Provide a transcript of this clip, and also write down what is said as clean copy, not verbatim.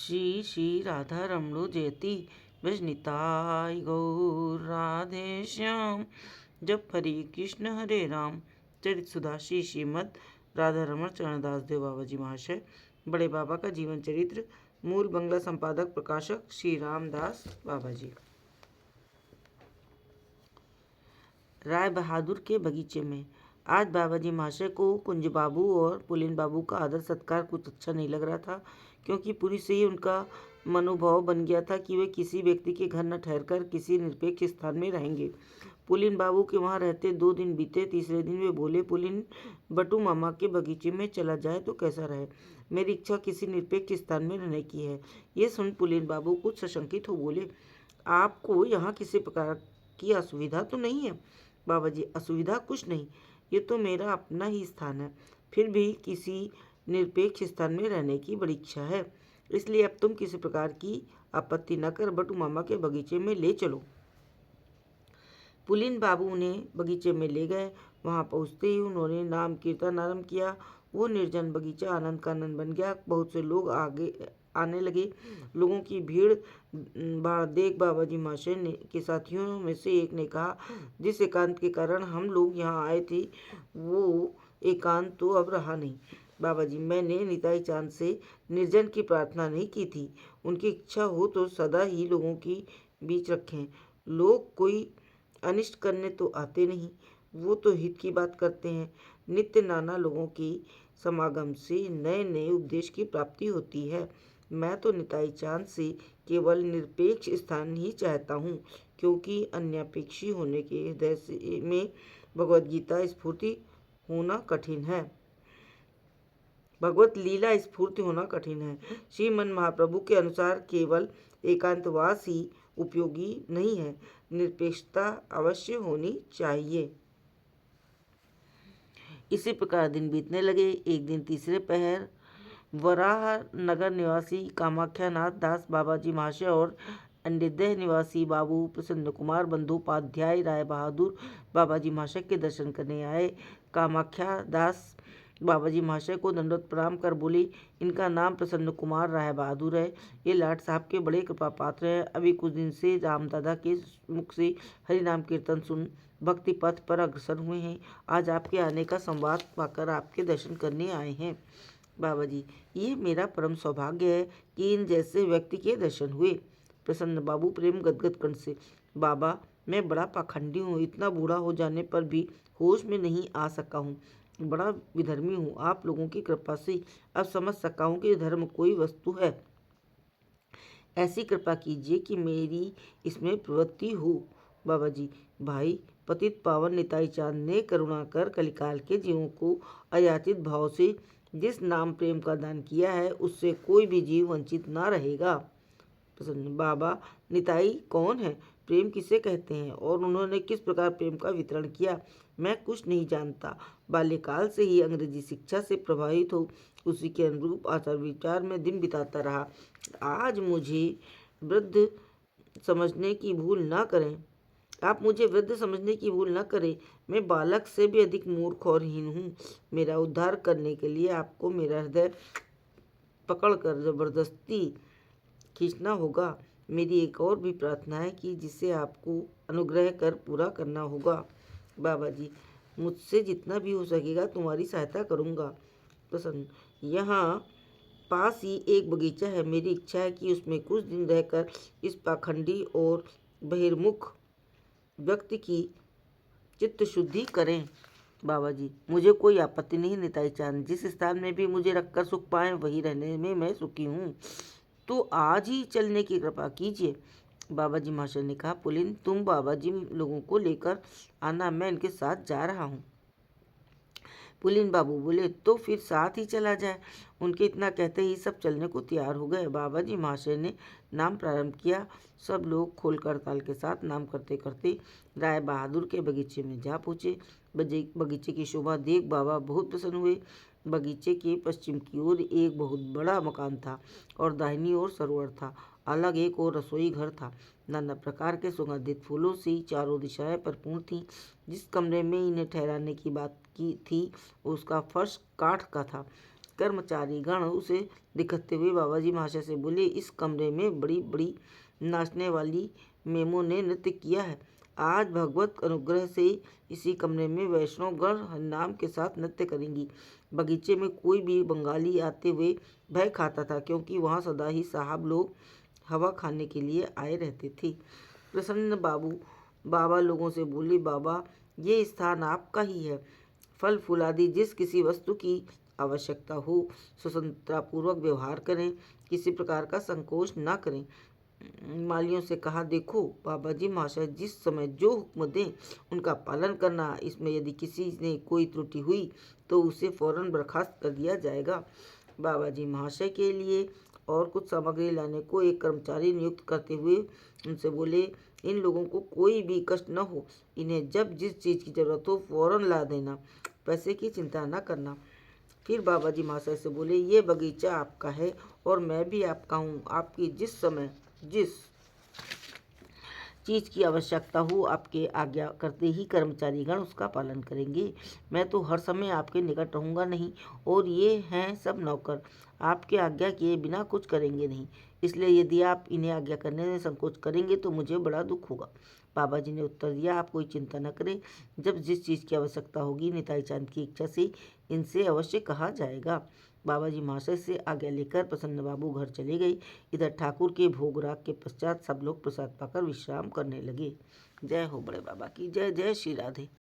श्री श्री राधा रमणो जयति भजनिताय गौर राधे श्याम। जब हरे कृष्ण हरे राम। चरित सुधा श्री श्रीमद राधा रमण चरणदास देव बाबा जी महाशय। बड़े बाबा का जीवन चरित्र। मूल बंगला संपादक प्रकाशक श्री रामदास बाबा जी। राय बहादुर के बगीचे में आज बाबा जी महाशय को कुंज बाबू और पुलिन बाबू का आदर सत्कार कुछ अच्छा नहीं लग रहा था, क्योंकि पूरी से ही उनका मनोभाव बन गया था कि वे किसी व्यक्ति के घर न ठहरकर किसी निरपेक्ष स्थान में रहेंगे। पुलिन बाबू के वहाँ रहते 2 दिन बीते। तीसरे दिन वे बोले, पुलिन बटू मामा के बगीचे में चला जाए तो कैसा रहे। मेरी इच्छा किसी निरपेक्ष स्थान में रहने की है। ये सुन पुलिन बाबू कुछ सशंकित हो बोले, आपको यहाँ किसी प्रकार की असुविधा तो नहीं है? बाबा जी, असुविधा कुछ नहीं, ये तो मेरा अपना ही स्थान है। फिर भी किसी निरपेक्ष स्थान में रहने की बड़ी इच्छा है, इसलिए अब तुम किसी प्रकार की आपत्ति न कर बटू मामा के बगीचे में ले चलो। पुलिन बाबू उन्हें बगीचे में ले गए। वहां पहुंचते ही उन्होंने नाम कीर्तन आरंभ किया। वो निर्जन बगीचा आनंद का आनंद बन गया। बहुत से लोग आगे आने लगे। लोगों की भीड़ भाड़ देख बाबा जी महाशय के साथियों में से एक ने कहा, जिस एकांत के कारण हम लोग यहाँ आए थे वो एकांत तो अब रहा नहीं। बाबा जी, मैंने निताई चांद से निर्जन की प्रार्थना नहीं की थी। उनकी इच्छा हो तो सदा ही लोगों के बीच रखें। लोग कोई अनिष्ट करने तो आते नहीं, वो तो हित की बात करते हैं। नित्य नाना लोगों की समागम से नए नए उपदेश की प्राप्ति होती है। मैं तो निताई चांद से केवल निरपेक्ष स्थान ही चाहता हूँ, क्योंकि अन्यापेक्षी होने के हृदय में भगवत गीता स्फूर्ति होना कठिन है। भगवत लीला स्फूर्ति होना कठिन है। श्रीमन महाप्रभु के अनुसार केवल एकांतवास ही उपयोगी नहीं है, निरपेक्षता अवश्य होनी चाहिए। इसी प्रकार दिन बीतने लगे। एक दिन तीसरे पहर वराह नगर निवासी कामाख्यानाथ दास बाबा जी महाशय और अंडिदह निवासी बाबू प्रसन्न कुमार बंदोपाध्याय राय बहादुर बाबा जी महाशय के दर्शन करने आए। कामाख्या दास बाबा जी महाशय को दंडवत प्रणाम कर बोली, इनका नाम प्रसन्न कुमार राय बहादुर है। ये लाट साहब के बड़े कृपा पात्र हैं। अभी कुछ दिन से राम दादा के मुख से हरि नाम कीर्तन सुन भक्ति पथ पर अग्रसर हुए हैं। आज आपके आने का संवाद पाकर आपके दर्शन करने आए हैं। बाबा जी, ये मेरा परम सौभाग्य है कि इन जैसे व्यक्ति के दर्शन हुए। प्रसन्न बाबू प्रेम गदगद कंठ से, बाबा, मैं बड़ा पाखंडी हूँ। इतना बूढ़ा हो जाने पर भी होश में नहीं आ सका हूँ। बड़ा विधर्मी हूँ। आप लोगों की कृपा से अब समझ सका हूँ कि धर्म कोई वस्तु है। ऐसी कृपा कीजिए कि मेरी इसमें प्रवृत्ति हो। बाबा जी, भाई पतित पावन निताई चांद ने करुणा कर कलिकाल के जीवों को अयाचित भाव से जिस नाम प्रेम का दान किया है, उससे कोई भी जीव वंचित ना रहेगा। प्रसन्न बाबा, निताई कौन है? प्रेम किसे कहते हैं और उन्होंने किस प्रकार प्रेम का वितरण किया? मैं कुछ नहीं जानता। बाल्यकाल से ही अंग्रेजी शिक्षा से प्रभावित हो उसी के अनुरूप आचार विचार में दिन बिताता रहा। आज मुझे वृद्ध समझने की भूल ना करें। आप मुझे वृद्ध समझने की भूल न करें। मैं बालक से भी अधिक मूर्ख और हीन हूँ। मेरा उद्धार करने के लिए आपको मेरा हृदय पकड़कर जबरदस्ती खींचना होगा। मेरी एक और भी प्रार्थना है कि जिसे आपको अनुग्रह कर पूरा करना होगा। बाबा जी, मुझसे जितना भी हो सकेगा तुम्हारी सहायता करूँगा। प्रसन्न, यहाँ पास ही एक बगीचा है। मेरी इच्छा है कि उसमें कुछ दिन रहकर इस पाखंडी और बहिर्मुख व्यक्ति की चित्त शुद्धि करें। बाबा जी, मुझे कोई आपत्ति नहीं। निताई चांद जिस स्थान में भी मुझे रखकर सुख पाए वही रहने में मैं सुखी हूँ। तो आज ही चलने की कृपा कीजिए। बाबा जी महाशय ने कहा, पुलिन तुम बाबा जी लोगों को लेकर आना, मैं इनके साथ जा रहा हूँ। पुलिन बाबू बोले, तो फिर साथ ही चला जाए। उनके इतना कहते ही सब चलने को तैयार हो गए। बाबा जी महाशय ने नाम प्रारंभ किया। सब लोग खोल करताल के साथ नाम करते करते राय बहादुर के बगीचे में जा पहुँचे। बगीचे की शोभा देख बाबा बहुत प्रसन्न हुए। बगीचे के पश्चिम की ओर एक बहुत बड़ा मकान था और दाहिनी ओर सरोवर था। अलग एक और रसोई घर था। नाना प्रकार के सुगंधित फूलों से चारों दिशाएं परिपूर्ण थीं। जिस कमरे में इन्हें ठहराने की बात की थी उसका फर्श काठ का था। कर्मचारीगण उसे दिखते हुए बाबा जी महाशय से बोले, इस कमरे में बड़ी बड़ी नाचने वाली मेमों ने नृत्य किया है। आज भगवत अनुग्रह से इसी कमरे में वैष्णव गण हरिनाम के साथ नृत्य करेंगी। बगीचे में कोई भी बंगाली आते हुए भय खाता था, क्योंकि वहाँ सदा ही साहब लोग हवा खाने के लिए आए रहते थे। प्रसन्न बाबा लोगों से बोले, बाबा ये स्थान आपका ही है। फल फूल आदि जिस किसी वस्तु की आवश्यकता हो स्वतंत्रतापूर्वक व्यवहार करें, किसी प्रकार का संकोच न करें। मालियों से कहा, देखो बाबा जी महाशय जिस समय जो हुक्म दें उनका पालन करना। इसमें यदि किसी ने कोई त्रुटि हुई तो उसे फौरन बर्खास्त कर दिया जाएगा। बाबा जी महाशय के लिए और कुछ सामग्री लाने को एक कर्मचारी नियुक्त करते हुए उनसे बोले, इन लोगों को कोई भी कष्ट न हो। इन्हें जब जिस चीज़ की जरूरत हो फौरन ला देना, पैसे की चिंता न करना। फिर बाबा जी महाशय से बोले, ये बगीचा आपका है और मैं भी आपका हूँ। आपकी जिस समय जिस चीज़ की आवश्यकता हो आपके आज्ञा करते ही कर्मचारीगण उसका पालन करेंगे। मैं तो हर समय आपके निकट रहूँगा नहीं, और ये हैं सब नौकर, आपके आज्ञा किए बिना कुछ करेंगे नहीं। इसलिए यदि आप इन्हें आज्ञा करने में संकोच करेंगे तो मुझे बड़ा दुख होगा। बाबा जी ने उत्तर दिया, आप कोई चिंता न करें। जब जिस चीज़ की आवश्यकता होगी निताई चांद की इच्छा से इनसे अवश्य कहा जाएगा। बाबा जी महाशय से आज्ञा लेकर प्रसन्न बाबू घर चले गए। इधर ठाकुर के भोग राग के पश्चात सब लोग प्रसाद पाकर विश्राम करने लगे। जय हो बड़े बाबा की जय। जय श्री राधे।